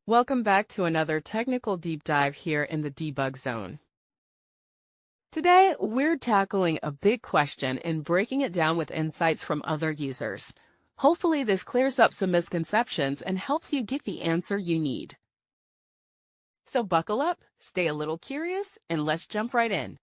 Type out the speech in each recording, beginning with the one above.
Welcome back to another technical deep dive here in the debug zone. Today, we're tackling a big question and breaking it down with insights from other users. Hopefully, this clears up some misconceptions and helps you get the answer you need. So buckle up, stay a little curious, and let's jump right in.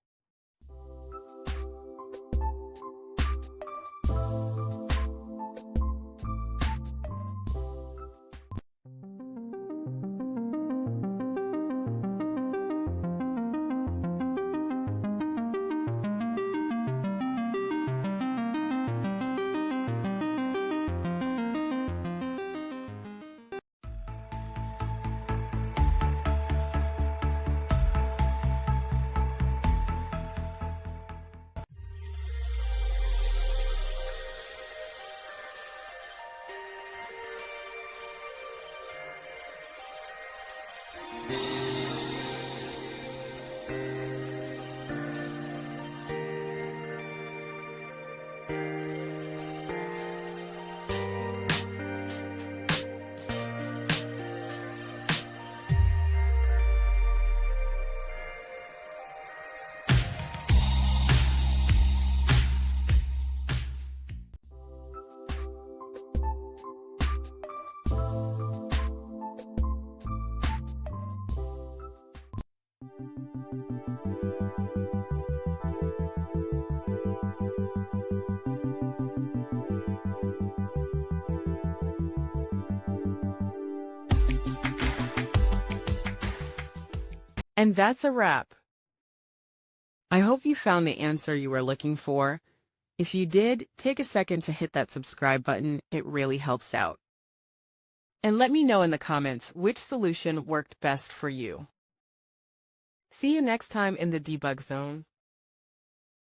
And that's a wrap. I hope you found the answer you were looking for. If you did, take a second to hit that subscribe button. It really helps out. And let me know in the comments which solution worked best for you. See you next time in the debug zone.